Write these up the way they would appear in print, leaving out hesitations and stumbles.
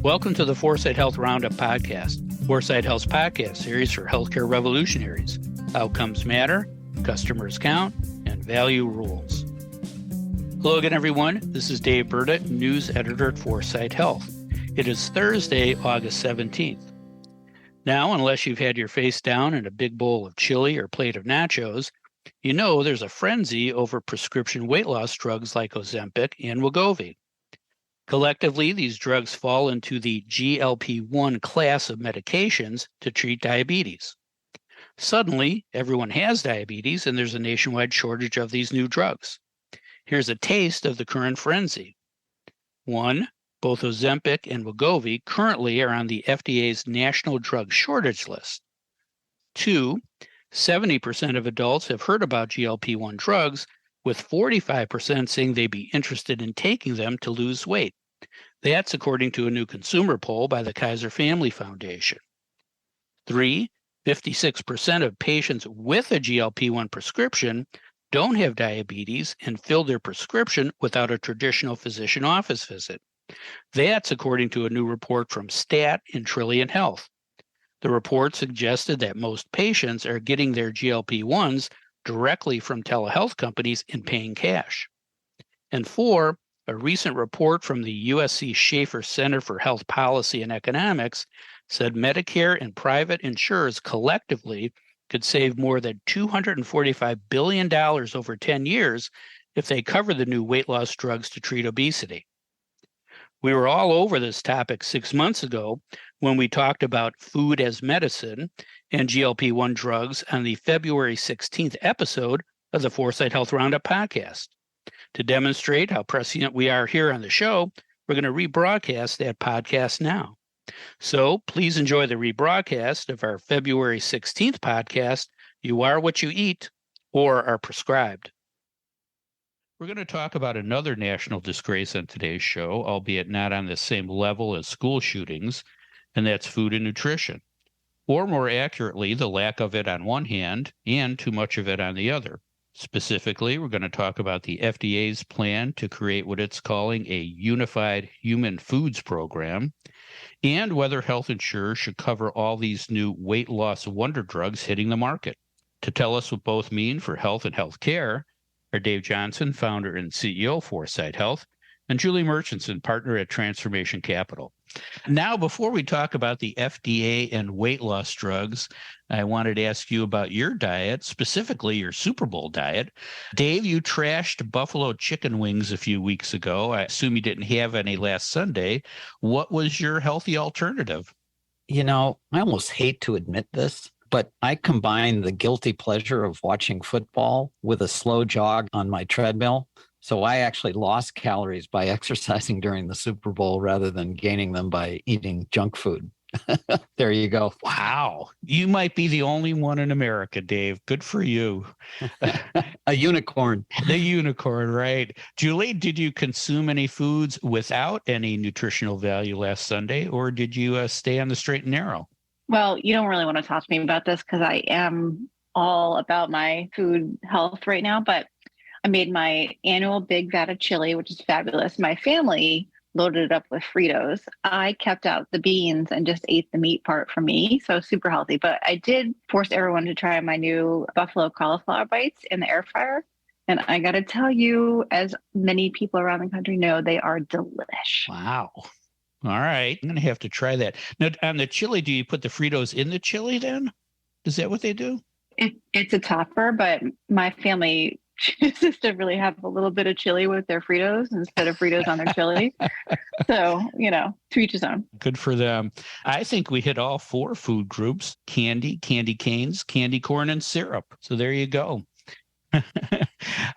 Welcome to the 4sight Health Roundup podcast. 4sight Health's podcast series for healthcare revolutionaries. Outcomes matter, customers count, and value rules. Hello again, everyone. This is Dave Burdett, news editor at 4sight Health. It is Thursday, August 17th. Now, unless you've had your face down in a big bowl of chili or plate of nachos, you know there's a frenzy over prescription weight loss drugs like Ozempic and Wegovy. Collectively, these drugs fall into the GLP-1 class of medications to treat diabetes. Suddenly, everyone has diabetes, and there's a nationwide shortage of these new drugs. Here's a taste of the current frenzy. 1. Both Ozempic and Wegovy currently are on the FDA's National Drug Shortage List. 2. 70% of adults have heard about GLP-1 drugs, with 45% saying they'd be interested in taking them to lose weight. That's according to a new consumer poll by the Kaiser Family Foundation. 3. 56% of patients with a GLP-1 prescription don't have diabetes and fill their prescription without a traditional physician office visit. That's according to a new report from STAT and Trillion Health. The report suggested that most patients are getting their GLP-1s directly from telehealth companies and paying cash. And 4, a recent report from the USC Schaefer Center for Health Policy and Economics said Medicare and private insurers collectively could save more than $245 billion over 10 years if they cover the new weight loss drugs to treat obesity. We were all over this topic 6 months ago when we talked about food as medicine and GLP-1 drugs on the February 16th episode of the 4sight Health Roundup podcast. To demonstrate how prescient we are here on the show, we're going to rebroadcast that podcast now. So please enjoy the rebroadcast of our February 16th podcast, You Are What You Eat or Are Prescribed. We're going to talk about another national disgrace on today's show, albeit not on the same level as school shootings, and that's food and nutrition. Or more accurately, the lack of it on one hand and too much of it on the other. Specifically, we're going to talk about the FDA's plan to create what it's calling a unified human foods program, and whether health insurers should cover all these new weight loss wonder drugs hitting the market. To tell us what both mean for health and health care are Dave Johnson, founder and CEO of 4sight Health, and Julie Murchison, partner at Transformation Capital. Now, before we talk about the FDA and weight loss drugs, I wanted to ask you about your diet, specifically your Super Bowl diet. Dave, you trashed buffalo chicken wings a few weeks ago. I assume you didn't have any last Sunday. What was your healthy alternative? You know, I almost hate to admit this, but I combine the guilty pleasure of watching football with a slow jog on my treadmill. So I actually lost calories by exercising during the Super Bowl rather than gaining them by eating junk food. There you go. Wow. You might be the only one in America, Dave. Good for you. A unicorn. The unicorn, right. Julie, did you consume any foods without any nutritional value last Sunday, or did you stay on the straight and narrow? Well, you don't really want to talk to me about this because I am all about my food health right now, but I made my annual big vat of chili, which is fabulous. My family loaded it up with Fritos. I kept out the beans and just ate the meat part for me. So super healthy. But I did force everyone to try my new buffalo cauliflower bites in the air fryer. And I got to tell you, as many people around the country know, they are delish. Wow. All right. I'm going to have to try that. Now, on the chili, do you put the Fritos in the chili then? Is that what they do? It's a topper, but my family chooses to really have a little bit of chili with their Fritos instead of Fritos on their chili. So, to each his own. Good for them. I think we hit all 4 food groups: candy, candy canes, candy corn, and syrup. So there you go.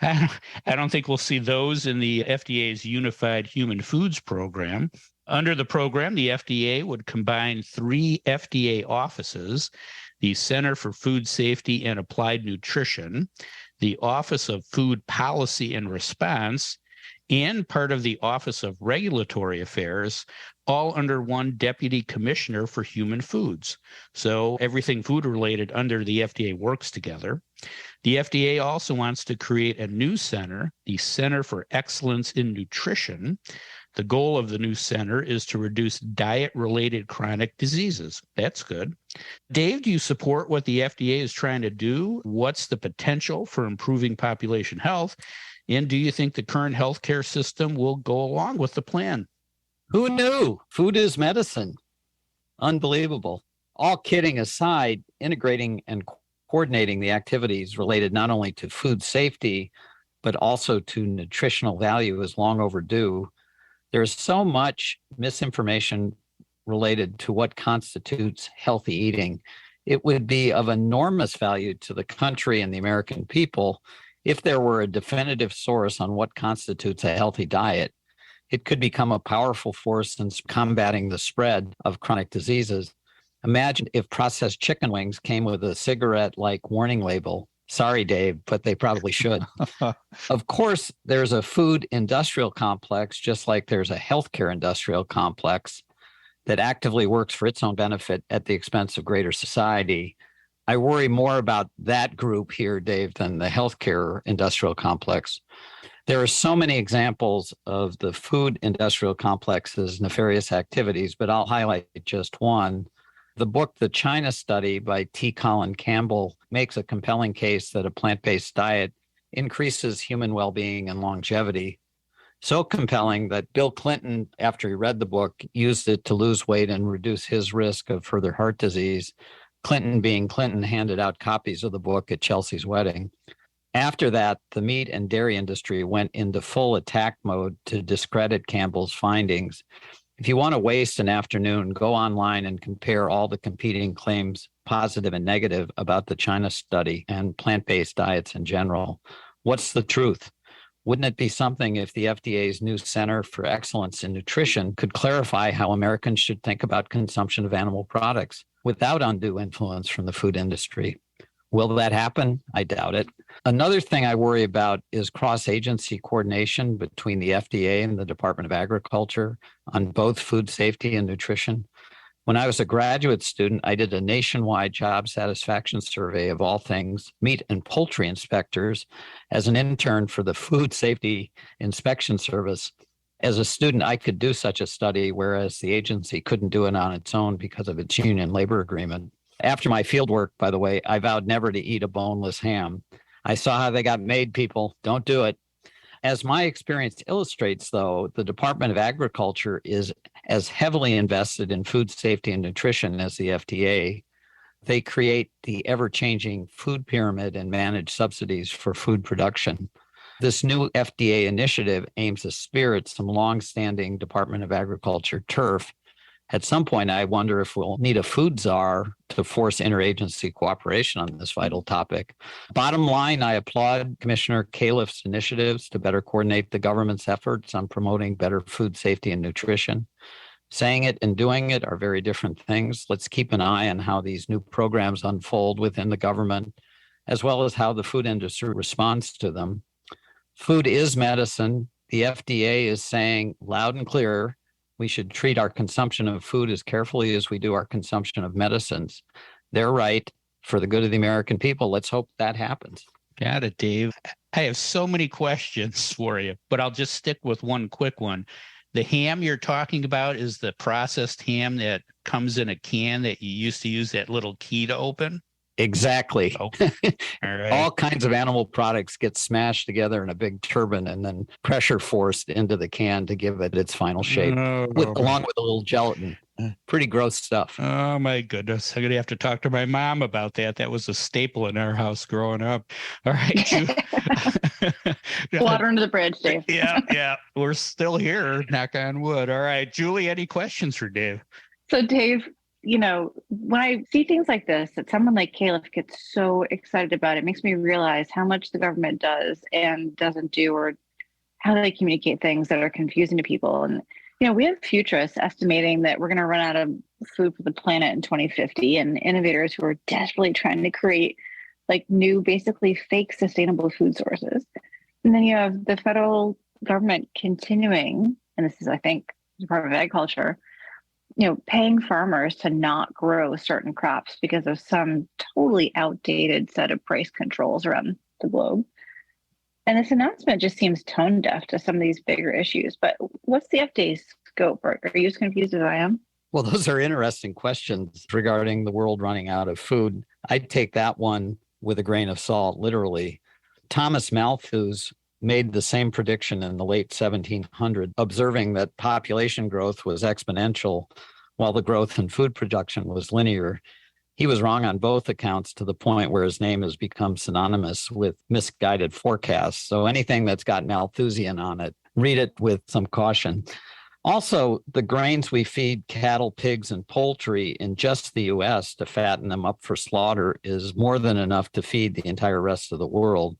I don't think we'll see those in the FDA's Unified Human Foods Program. Under the program, the FDA would combine 3 FDA offices: the Center for Food Safety and Applied Nutrition, the Office of Food Policy and Response, and part of the Office of Regulatory Affairs, all under one deputy commissioner for human foods. So everything food related under the FDA works together. The FDA also wants to create a new center, the Center for Excellence in Nutrition. The goal of the new center is to reduce diet-related chronic diseases. That's good. Dave, do you support what the FDA is trying to do? What's the potential for improving population health? And do you think the current healthcare system will go along with the plan? Who knew? Food is medicine. Unbelievable. All kidding aside, integrating and coordinating the activities related not only to food safety, but also to nutritional value is long overdue. There's so much misinformation related to what constitutes healthy eating. It would be of enormous value to the country and the American people if there were a definitive source on what constitutes a healthy diet. It could become a powerful force in combating the spread of chronic diseases. Imagine if processed chicken wings came with a cigarette-like warning label. Sorry, Dave, but they probably should. Of course, there's a food industrial complex, just like there's a healthcare industrial complex that actively works for its own benefit at the expense of greater society. I worry more about that group here, Dave, than the healthcare industrial complex. There are so many examples of the food industrial complex's nefarious activities, but I'll highlight just one. The book, The China Study by T. Colin Campbell, makes a compelling case that a plant-based diet increases human well-being and longevity. So compelling that Bill Clinton, after he read the book, used it to lose weight and reduce his risk of further heart disease. Clinton, being Clinton, handed out copies of the book at Chelsea's wedding. After that, the meat and dairy industry went into full attack mode to discredit Campbell's findings. If you want to waste an afternoon, go online and compare all the competing claims, positive and negative, about the China study and plant-based diets in general. What's the truth? Wouldn't it be something if the FDA's new Center for Excellence in Nutrition could clarify how Americans should think about consumption of animal products without undue influence from the food industry? Will that happen? I doubt it. Another thing I worry about is cross-agency coordination between the FDA and the Department of Agriculture on both food safety and nutrition. When I was a graduate student, I did a nationwide job satisfaction survey of all things meat and poultry inspectors as an intern for the Food Safety Inspection Service. As a student, I could do such a study, whereas the agency couldn't do it on its own because of its union labor agreement. After my field work, by the way, I vowed never to eat a boneless ham. I saw how they got made, people. Don't do it. As my experience illustrates, though, the Department of Agriculture is as heavily invested in food safety and nutrition as the FDA. They create the ever-changing food pyramid and manage subsidies for food production. This new FDA initiative aims to spirit some longstanding Department of Agriculture turf. At some point, I wonder if we'll need a food czar to force interagency cooperation on this vital topic. Bottom line, I applaud Commissioner Califf's initiatives to better coordinate the government's efforts on promoting better food safety and nutrition. Saying it and doing it are very different things. Let's keep an eye on how these new programs unfold within the government, as well as how the food industry responds to them. Food is medicine. The FDA is saying loud and clear, we should treat our consumption of food as carefully as we do our consumption of medicines. They're right. For the good of the American people, let's hope that happens. Got it, Dave. I have so many questions for you, but I'll just stick with one quick one. The ham you're talking about is the processed ham that comes in a can that you used to use that little key to open? Exactly. Okay. All right. All kinds of animal products get smashed together in a big turbine and then pressure forced into the can to give it its final shape, along with a little gelatin. Pretty gross stuff. Oh, my goodness. I'm going to have to talk to my mom about that. That was a staple in our house growing up. All right. Water under the bridge, Dave. Yeah. We're still here, knock on wood. All right. Julie, any questions for Dave? So, Dave, when I see things like this, that someone like Califf gets so excited about, it makes me realize how much the government does and doesn't do, or how they communicate things that are confusing to people. And, we have futurists estimating that we're going to run out of food for the planet in 2050, and innovators who are desperately trying to create new, basically fake sustainable food sources. And then you have the federal government continuing, and this is, I think, the Department of Agriculture, paying farmers to not grow certain crops because of some totally outdated set of price controls around the globe. And this announcement just seems tone deaf to some of these bigger issues. But what's the FDA's scope? Are you as confused as I am? Well, those are interesting questions regarding the world running out of food. I'd take that one with a grain of salt, literally. Thomas Malthus made the same prediction in the late 1700s, observing that population growth was exponential while the growth in food production was linear. He was wrong on both accounts to the point where his name has become synonymous with misguided forecasts. So anything that's got Malthusian on it, read it with some caution. Also, the grains we feed cattle, pigs, and poultry in just the U.S. to fatten them up for slaughter is more than enough to feed the entire rest of the world.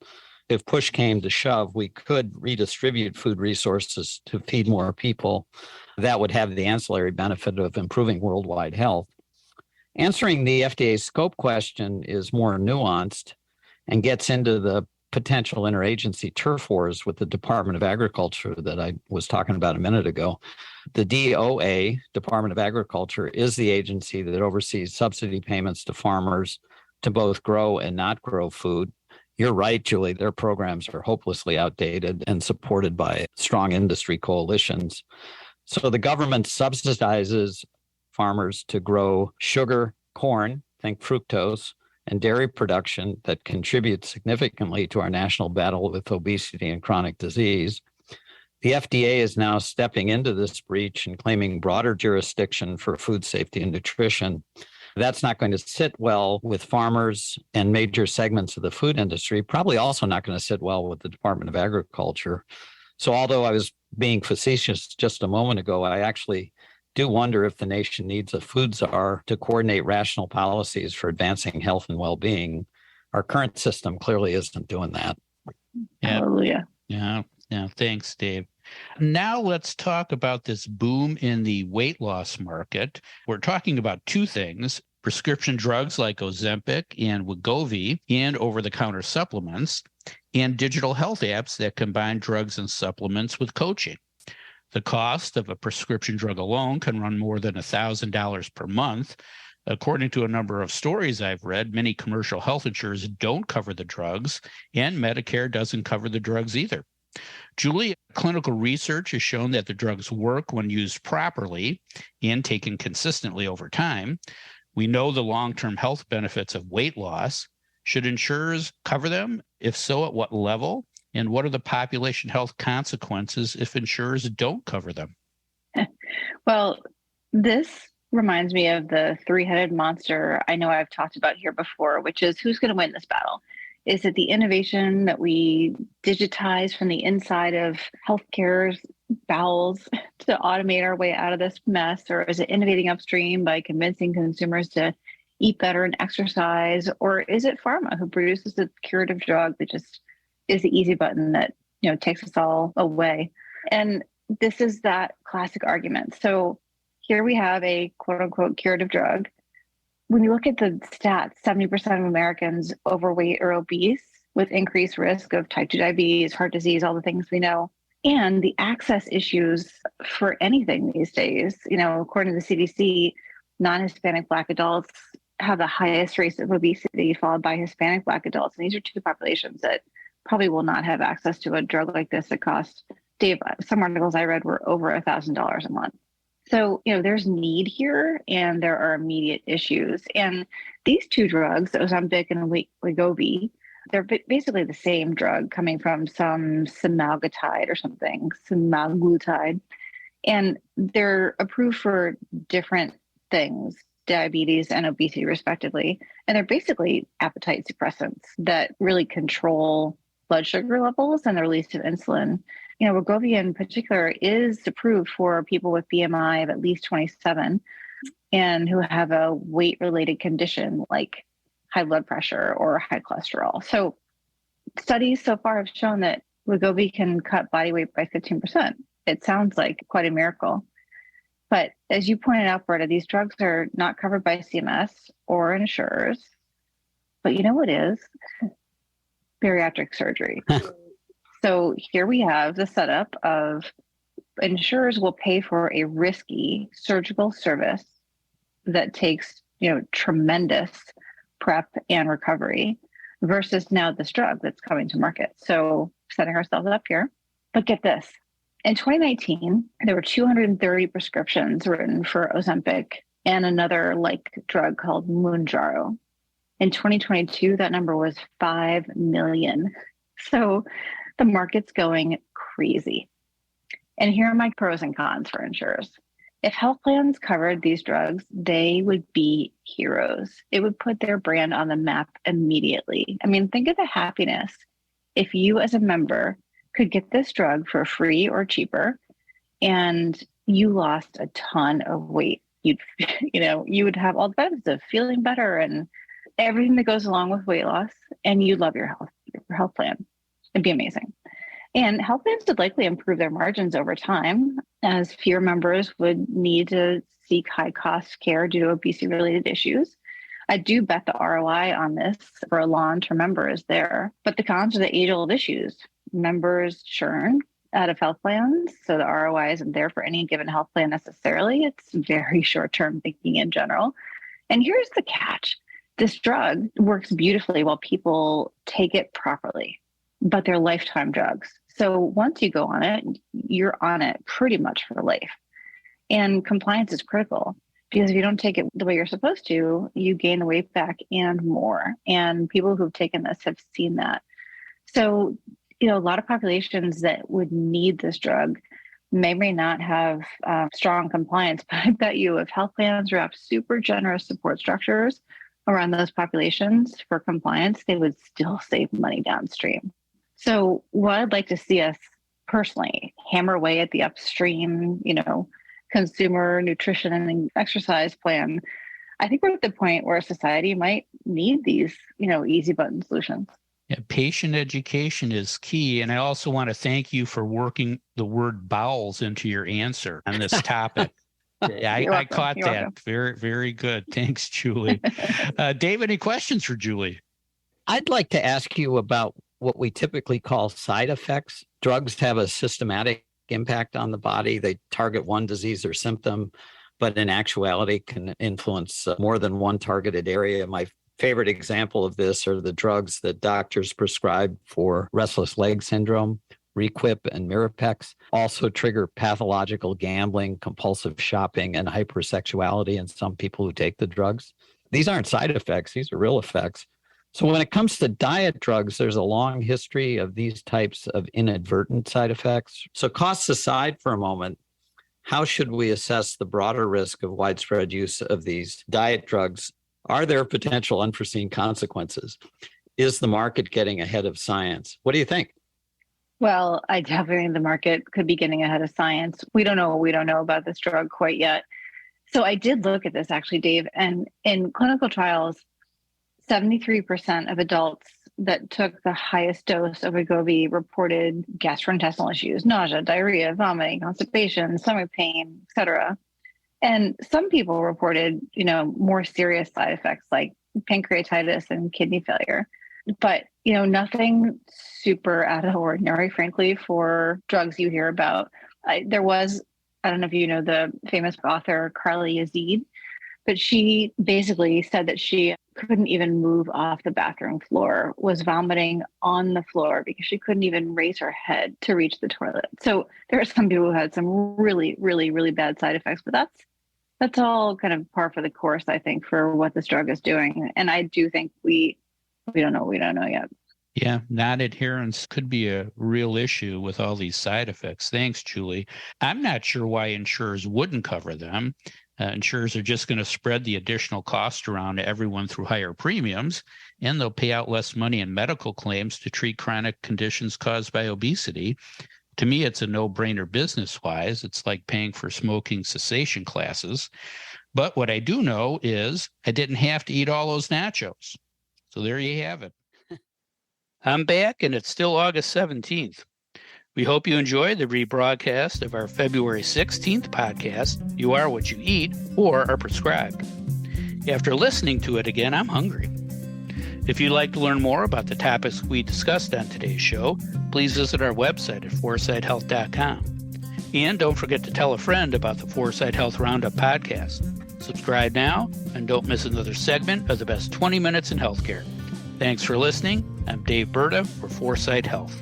If push came to shove, we could redistribute food resources to feed more people. That would have the ancillary benefit of improving worldwide health. Answering the FDA scope question is more nuanced and gets into the potential interagency turf wars with the Department of Agriculture that I was talking about a minute ago. The DOA, Department of Agriculture, is the agency that oversees subsidy payments to farmers to both grow and not grow food. You're right, Julie, their programs are hopelessly outdated and supported by strong industry coalitions. So the government subsidizes farmers to grow sugar, corn, think fructose, and dairy production that contributes significantly to our national battle with obesity and chronic disease. The FDA is now stepping into this breach and claiming broader jurisdiction for food safety and nutrition. That's not going to sit well with farmers and major segments of the food industry, probably also not going to sit well with the Department of Agriculture. So although I was being facetious just a moment ago, I actually do wonder if the nation needs a food czar to coordinate rational policies for advancing health and well-being. Our current system clearly isn't doing that. Hallelujah. Yeah. Thanks, Dave. Now let's talk about this boom in the weight loss market. We're talking about two things: prescription drugs like Ozempic and Wegovy, and over-the-counter supplements, and digital health apps that combine drugs and supplements with coaching. The cost of a prescription drug alone can run more than $1,000 per month. According to a number of stories I've read, many commercial health insurers don't cover the drugs, and Medicare doesn't cover the drugs either. Julie, clinical research has shown that the drugs work when used properly and taken consistently over time. We know the long-term health benefits of weight loss. Should insurers cover them? If so, at what level? And what are the population health consequences if insurers don't cover them? Well, this reminds me of the three-headed monster I know I've talked about here before, which is who's going to win this battle? Is it the innovation that we digitize from the inside of healthcare's bowels to automate our way out of this mess? Or is it innovating upstream by convincing consumers to eat better and exercise? Or is it pharma who produces a curative drug that just is the easy button that, takes us all away? And this is that classic argument. So here we have a quote unquote curative drug. When you look at the stats, 70% of Americans overweight or obese with increased risk of type 2 diabetes, heart disease, all the things we know. And the access issues for anything these days, according to the CDC, non-Hispanic Black adults have the highest rates of obesity, followed by Hispanic Black adults. And these are two populations that probably will not have access to a drug like this that costs, Dave, some articles I read were over $1,000 a month. So, there's need here and there are immediate issues. And these two drugs, Ozempic and Wegovy, they're basically the same drug coming from some semaglutide or something, semaglutide. And they're approved for different things, diabetes and obesity respectively. And they're basically appetite suppressants that really control blood sugar levels and the release of insulin. Wegovy in particular is approved for people with BMI of at least 27 and who have a weight-related condition like high blood pressure or high cholesterol. So studies so far have shown that Wegovy can cut body weight by 15%. It sounds like quite a miracle. But as you pointed out, Berta, these drugs are not covered by CMS or insurers. But you know what is? Bariatric surgery. So here we have the setup of insurers will pay for a risky surgical service that takes, tremendous prep and recovery versus now this drug that's coming to market. So setting ourselves up here. But get this. In 2019, there were 230 prescriptions written for Ozempic and another like drug called Mounjaro. In 2022, that number was 5 million. So the market's going crazy. And here are my pros and cons for insurers. If health plans covered these drugs, they would be heroes. It would put their brand on the map immediately. I mean, think of the happiness if you as a member could get this drug for free or cheaper and you lost a ton of weight. You would have all the benefits of feeling better and everything that goes along with weight loss, and you love your health plan. It'd be amazing. And health plans would likely improve their margins over time, as fewer members would need to seek high-cost care due to obesity-related issues. I do bet the ROI on this for a long-term member is there, but the cons are the age-old issues. Members churn out of health plans, so the ROI isn't there for any given health plan necessarily. It's very short-term thinking in general. And here's the catch. This drug works beautifully while people take it properly, but they're lifetime drugs. So once you go on it, you're on it pretty much for life. And compliance is critical because if you don't take it the way you're supposed to, you gain the weight back and more. And people who've taken this have seen that. So, a lot of populations that would need this drug may not have strong compliance, but I bet you if health plans wrap super generous support structures around those populations for compliance, they would still save money downstream. So what I'd like to see us personally hammer away at the upstream, consumer nutrition and exercise plan. I think we're at the point where society might need these, easy button solutions. Yeah, patient education is key. And I also want to thank you for working the word bowels into your answer on this topic. I caught that. Welcome. Very, very good. Thanks, Julie. Dave, any questions for Julie? I'd like to ask you about what we typically call side effects. Drugs have a systematic impact on the body. They target one disease or symptom, but in actuality can influence more than one targeted area. My favorite example of this are the drugs that doctors prescribe for restless leg syndrome. Requip and Mirapex also trigger pathological gambling, compulsive shopping, and hypersexuality in some people who take the drugs. These aren't side effects. These are real effects. So when it comes to diet drugs, there's a long history of these types of inadvertent side effects. So costs aside for a moment, how should we assess the broader risk of widespread use of these diet drugs? Are there potential unforeseen consequences? Is the market getting ahead of science? What do you think? Well, I definitely think the market could be getting ahead of science. We don't know what we don't know about this drug quite yet. So I did look at this actually, Dave, and in clinical trials, 73% of adults that took the highest dose of Wegovy reported gastrointestinal issues, nausea, diarrhea, vomiting, constipation, stomach pain, etc. And some people reported, more serious side effects like pancreatitis and kidney failure. But, nothing super out of the ordinary, frankly, for drugs you hear about. I don't know if you know the famous author Carly Yazid, but she basically said that she couldn't even move off the bathroom floor, was vomiting on the floor because she couldn't even raise her head to reach the toilet. So there are some people who had some really, really, really bad side effects, but that's all kind of par for the course, I think, for what this drug is doing. And I do think we don't know what we don't know yet. Yeah, non-adherence could be a real issue with all these side effects. Thanks, Julie. I'm not sure why insurers wouldn't cover them. Insurers are just going to spread the additional cost around to everyone through higher premiums, and they'll pay out less money in medical claims to treat chronic conditions caused by obesity. To me, it's a no-brainer business-wise. It's like paying for smoking cessation classes. But what I do know is I didn't have to eat all those nachos. So there you have it. I'm back, and it's still August 17th. We hope you enjoy the rebroadcast of our February 16th podcast, You Are What You Eat, or are prescribed. After listening to it again, I'm hungry. If you'd like to learn more about the topics we discussed on today's show, please visit our website at 4sighthealth.com. And don't forget to tell a friend about the 4sight Health Roundup podcast. Subscribe now and don't miss another segment of the best 20 minutes in healthcare. Thanks for listening. I'm Dave Berta for 4sight Health.